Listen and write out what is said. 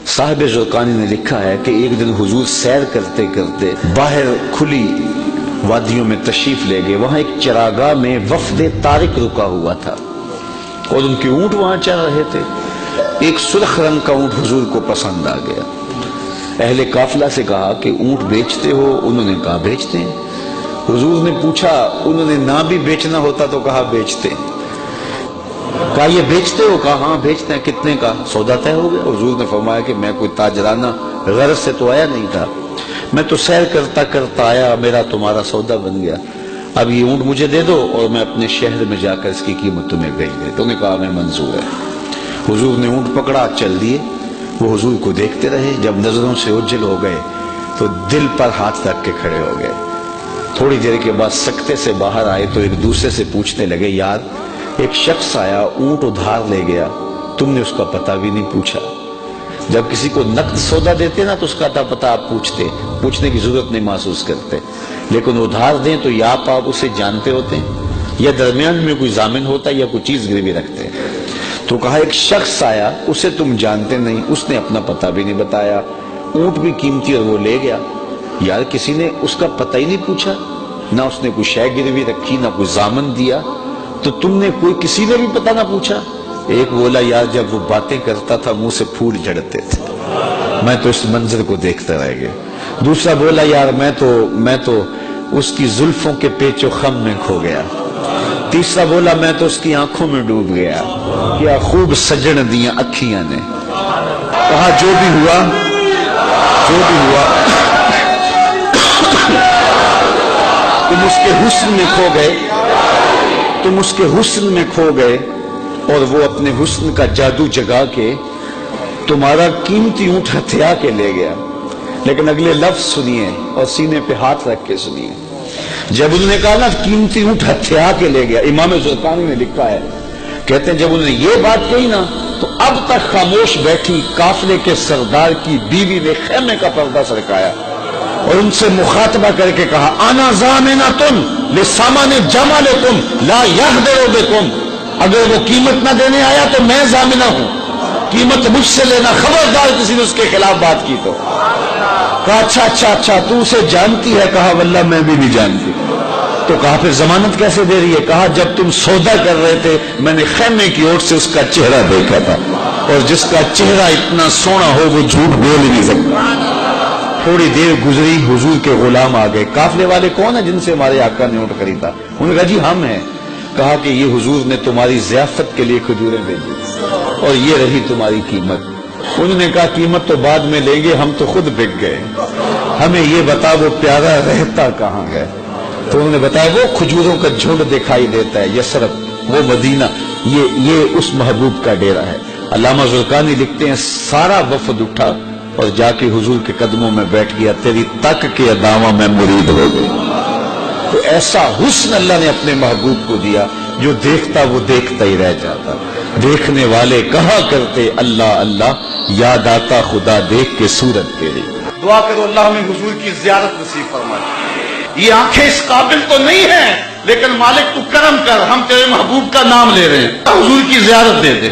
صاحب زرقانی نے لکھا ہے کہ ایک دن حضور سیر کرتے کرتے باہر کھلی وادیوں میں تشریف لے گئے. وہاں ایک چراگاہ میں وفد طارق رکا ہوا تھا اور ان کے اونٹ وہاں چل رہے تھے. ایک سرخ رنگ کا اونٹ حضور کو پسند آ گیا. اہل قافلہ سے کہا کہ اونٹ بیچتے ہو؟ انہوں نے کہا بیچتے ہیں. حضور نے پوچھا انہوں نے نہ بھی بیچنا ہوتا تو کہا بیچتے ہیں. کہا یہ بیچتے ہو؟ کہا ہاں بیچتے ہیں. کتنے کا؟ سودا طے ہو گیا. حضور نے فرمایا کہ میں کوئی تاجرانہ غرض سے تو آیا نہیں تھا, میں تو سیر کرتا کرتا آیا, میرا تمہارا سودا بن گیا. اب یہ اونٹ مجھے دے دو اور میں اپنے شہر میں جا کر اس کی قیمت تمہیں بھیج دے. تو نے کہا میں منظور ہے. حضور نے اونٹ پکڑا, چل دیے. وہ حضور کو دیکھتے رہے. جب نظروں سے اوجھل ہو گئے تو دل پر ہاتھ رکھ کے کھڑے ہو گئے. تھوڑی دیر کے بعد سکتے سے باہر آئے تو ایک دوسرے سے پوچھنے لگے, یار ایک شخص آیا اونٹ ادھار لے گیا, تم نے اس کا پتہ بھی نہیں پوچھا. جب کسی کو نقد سودا دیتے نا تو اس کا پتہ آپ پوچھنے کی ضرورت نہیں محسوس کرتے, لیکن ادھار دیں تو یا آپ اسے جانتے ہوتے ہیں یا درمیان میں کوئی ضامن ہوتا ہے یا کوئی چیز گروی رکھتے ہیں. تو کہا ایک شخص آیا اسے تم جانتے نہیں, اس نے اپنا پتہ بھی نہیں بتایا, اونٹ بھی قیمتی اور وہ لے گیا. یار کسی نے اس کا پتہ ہی نہیں پوچھا, نہ اس نے کوئی شے گروی رکھی نہ کوئی ضامن دیا, تو تم نے کسی نے بھی پتہ نہ پوچھا. ایک بولا یار جب وہ باتیں کرتا تھا منہ سے پھول جھڑتے تھے, میں تو اس منظر کو دیکھتا رہ گیا. دوسرا بولا یار میں تو اس کی زلفوں کے پیچ و خم میں کھو گیا. تیسرا بولا میں تو اس کی آنکھوں میں ڈوب گیا, کیا خوب سجن دیاں اکھیاں نے. کہا جو بھی ہوا تم اس کے حسن میں کھو گئے اور وہ اپنے حسن کا جادو جگا کے تمہارا قیمتی اونٹ ہتھیا کے لے گیا. لیکن اگلے لفظ سنیے اور سینے پہ ہاتھ رکھ کے سنیے. جب انہوں نے کہا نا قیمتی اونٹ ہتھیا کے لے گیا, امام زرقانی نے لکھا ہے, کہتے ہیں جب انہوں نے یہ بات کہی نا تو اب تک خاموش بیٹھی قافلے کے سردار کی بیوی نے خیمے کا پردہ سرکایا اور ان سے مخاطبہ کر کے کہا انا ضامنۃ لسامان جمالکم لا یغدر بکم. اگر وہ قیمت نہ دینے آیا تو میں ضامنہ ہوں, قیمت مجھ سے لینا, خبردار کسی نے اس کے خلاف بات کی تو. کہا اچھا تو اسے جانتی ہے؟ کہا واللہ میں بھی نہیں جانتی. تو کہا پھر ضمانت کیسے دے رہی ہے؟ کہا جب تم سودا کر رہے تھے میں نے خیمے کی اوٹ سے اس کا چہرہ دیکھا تھا, اور جس کا چہرہ اتنا سونا ہو وہ جھوٹ بول ہی نہیں سکتا. تھوڑی دیر گزری, حضور کے غلام آ گئے. قافلے والے کون ہیں جن سے ہمارے آقا نے اونٹ خریدا؟ انہوں نے کہا جی ہم ہیں. کہا کہ یہ حضور نے تمہاری ضیافت کے لیے کھجوریں بھیجی اور یہ رہی تمہاری قیمت. انہوں نے کہا قیمت تو بعد میں لیں گے, ہم تو خود بک گئے, ہمیں یہ بتا وہ پیارا رہتا کہاں ہے. تو انہوں نے بتایا وہ کھجوروں کا جھنڈ دکھائی دیتا ہے, یثرب وہ مدینہ, یہ اس محبوب کا ڈیرا ہے. علامہ زرقانی لکھتے ہیں سارا وفد اٹھا اور جا کے حضور کے قدموں میں بیٹھ گیا, تیری تک کے اداواں میں مرید ہو گئی. تو ایسا حسن اللہ نے اپنے محبوب کو دیا جو دیکھتا وہ دیکھتا ہی رہ جاتا. دیکھنے والے کہا کرتے اللہ اللہ, یاد آتا خدا دیکھ کے صورت تیری. دعا کرو اللہ ہمیں حضور کی زیارت نصیب فرمائے. یہ آنکھیں اس قابل تو نہیں ہیں لیکن مالک تو کرم کر, ہم تیرے محبوب کا نام لے رہے ہیں, حضور کی زیارت دے دے.